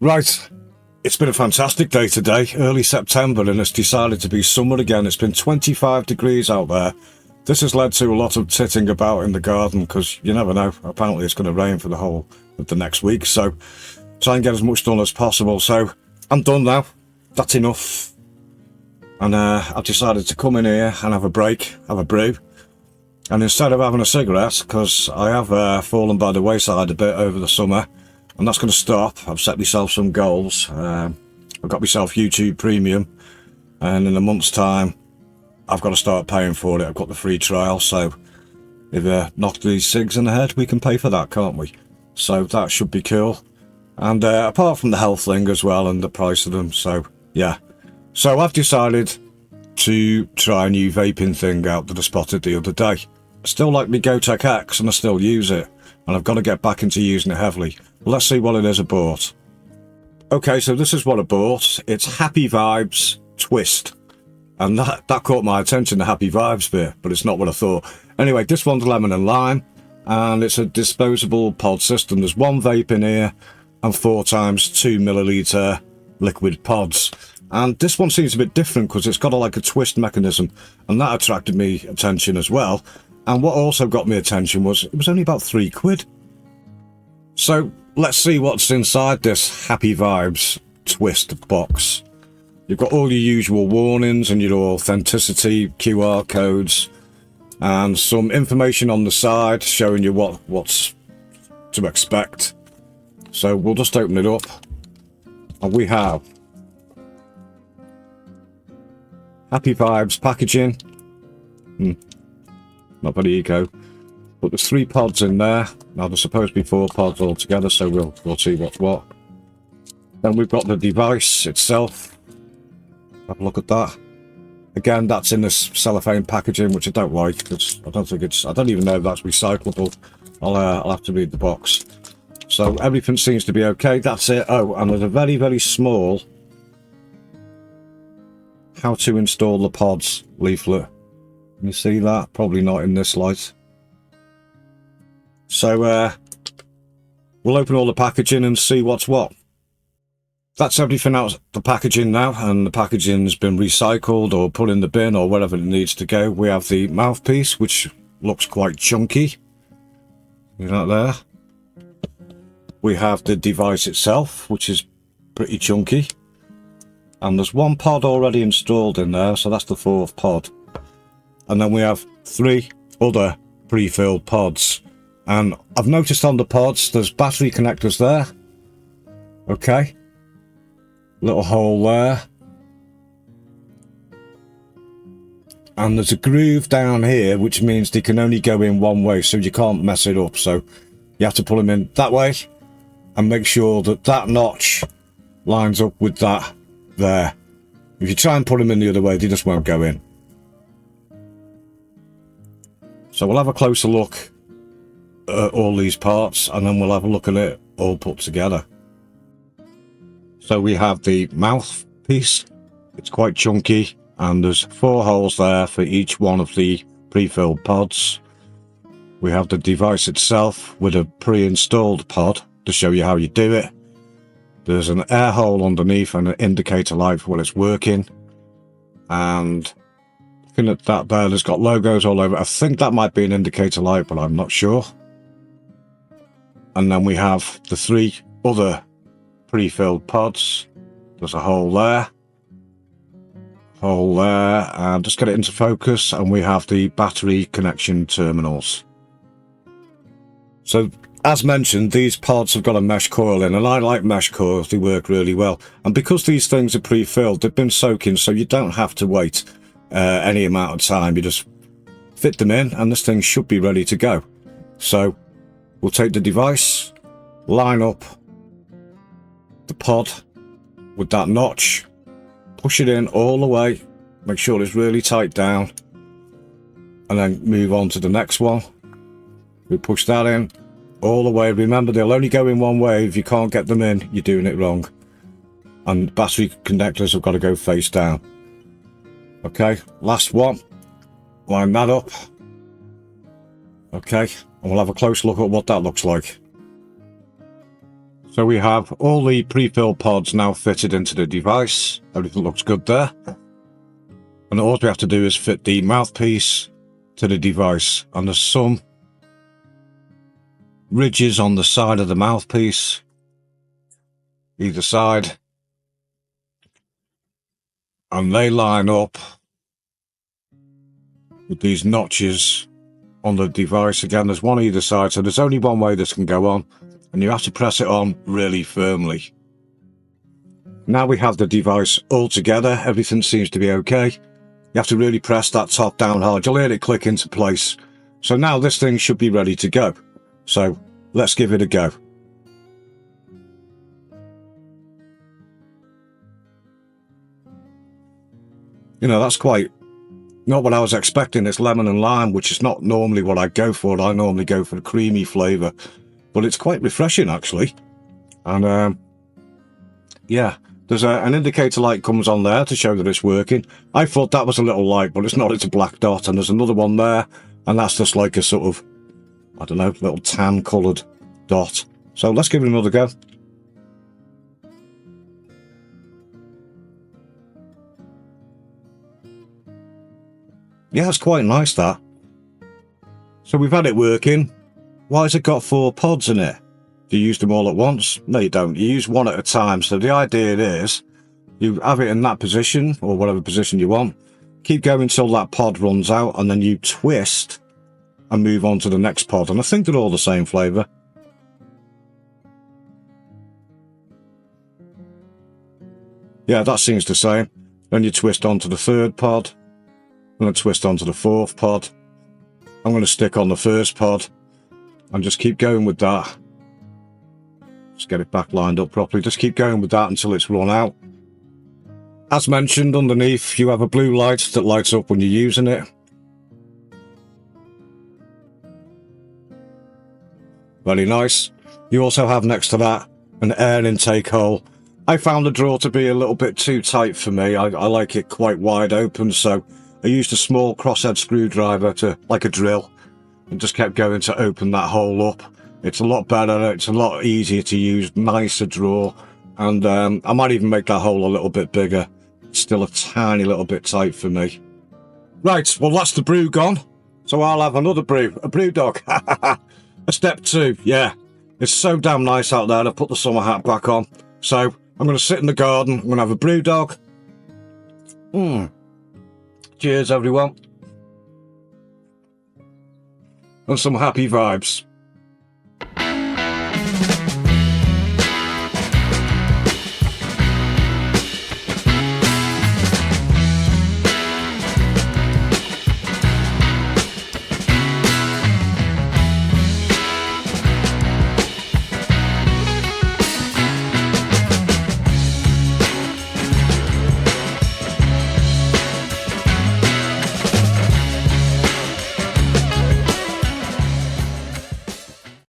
Right, it's been a fantastic day today, early September, and it's decided to be summer again. It's been 25 degrees out there. This has led to a lot of titting about in the garden because you never know, apparently it's going to rain for the whole of the next week, so try and get as much done as possible. So I'm done now, that's enough, and I've decided to come in here and have a break, have a brew, and instead of having a cigarette, because I have fallen by the wayside a bit over the summer, and that's going to stop. I've set myself some goals. I've got myself YouTube Premium, and in a month's time I've got to start paying for it. I've got the free trial, so if knock these cigs in the head, we can pay for that, can't we? So that should be cool. And apart from the health thing as well and the price of them, so yeah. So I've decided to try a new vaping thing out that I spotted the other day. I still like my GoTech X and I still use it, and I've got to get back into using it heavily. Let's see what it is I bought. Okay, so this is what I bought. It's Happy Vibes Twist. And that caught my attention, the Happy Vibes bit, but it's not what I thought. Anyway, this one's lemon and lime, and it's a disposable pod system. There's one vape in here and 4 times 2 milliliter liquid pods. And this one seems a bit different because it's got like a twist mechanism, and that attracted me attention as well. And what also got me attention was it was only about £3. So let's see what's inside this Happy Vibes Twist box. You've got all your usual warnings and your authenticity QR codes and some information on the side showing you what's to expect. So we'll just open it up, and we have Happy Vibes packaging. Not very eco, but there's 3 pods in there. Now there's supposed to be 4 pods altogether, so we'll see what's what. Then we've got the device itself. Have a look at that. Again, that's in this cellophane packaging, which I don't like because I don't even know if that's recyclable. I'll have to read the box. So everything seems to be okay. That's it. Oh, and there's a very, very small how to install the pods leaflet. Can you see that? Probably not in this light. So we'll open all the packaging and see what's what. That's everything out of the packaging now, and the packaging's been recycled or put in the bin or wherever it needs to go. We have the mouthpiece, which looks quite chunky. See that there? We have the device itself, which is pretty chunky. And there's 1 pod already installed in there, so that's the 4th pod. And then we have 3 other pre-filled pods. And I've noticed on the pods, there's battery connectors there. Okay. Little hole there. And there's a groove down here, which means they can only go in one way, so you can't mess it up. So you have to pull them in that way and make sure that that notch lines up with that there. If you try and put them in the other way, they just won't go in. So we'll have a closer look at all these parts, and then we'll have a look at it all put together. So we have the mouthpiece. It's quite chunky, and there's 4 holes there for each one of the pre-filled pods. We have the device itself with a pre-installed pod to show you how you do it. There's an air hole underneath and an indicator light while it's working. And looking at that there's got logos all over. I think that might be an indicator light, but I'm not sure. And then we have the 3 other pre-filled pods. There's a hole there, and just get it into focus, and we have the battery connection terminals. So as mentioned, these pods have got a mesh coil in, and I like mesh coils, they work really well. And because these things are pre-filled, they've been soaking, so you don't have to wait any amount of time. You just fit them in and this thing should be ready to go. So we'll take the device, line up the pod with that notch, push it in all the way, make sure it's really tight down, and then move on to the next one. We push that in all the way. Remember, they'll only go in one way. If you can't get them in, you're doing it wrong. And battery connectors have got to go face down. Okay, last one, line that up. Okay, and we'll have a close look at what that looks like. So we have all the pre-filled pods now fitted into the device. Everything looks good there. And all we have to do is fit the mouthpiece to the device. And there's some ridges on the side of the mouthpiece, either side. And they line up with these notches on the device. Again, there's one either side, so there's only one way this can go on, and you have to press it on really firmly. Now we have the device all together, everything seems to be okay. You have to really press that top down hard, you'll hear it click into place. So now this thing should be ready to go. So let's give it a go. You know, that's quite not what I was expecting. It's lemon and lime, which is not normally what I go for. I normally go for a creamy flavour, but it's quite refreshing actually. And yeah, there's an indicator light comes on there to show that it's working. I thought that was a little light, but it's not. It's a black dot, and there's another one there, and that's just like a sort of, I don't know, little tan coloured dot. So let's give it another go. Yeah, it's quite nice, that. So we've had it working. Why has it got 4 pods in it? Do you use them all at once? No, you don't. You use one at a time. So the idea is you have it in that position, or whatever position you want. Keep going until that pod runs out, and then you twist and move on to the next pod. And I think they're all the same flavour. Yeah, that seems the same. Then you twist onto the 3rd pod. I'm going to twist onto the 4th pod. I'm going to stick on the 1st pod and just keep going with that. Just get it back lined up properly. Just keep going with that until it's run out. As mentioned, underneath you have a blue light that lights up when you're using it. Very nice. You also have next to that an air intake hole. I found the drawer to be a little bit too tight for me. I like it quite wide open, so I used a small crosshead screwdriver to, like a drill, and just kept going to open that hole up. It's a lot better, it's a lot easier to use, nicer drawer, and I might even make that hole a little bit bigger. It's still a tiny little bit tight for me. Right, well that's the brew gone, so I'll have another brew, a brew dog. A step 2, yeah. It's so damn nice out there. I put the summer hat back on, so I'm going to sit in the garden, I'm going to have a brew dog. Cheers everyone. And some happy vibes.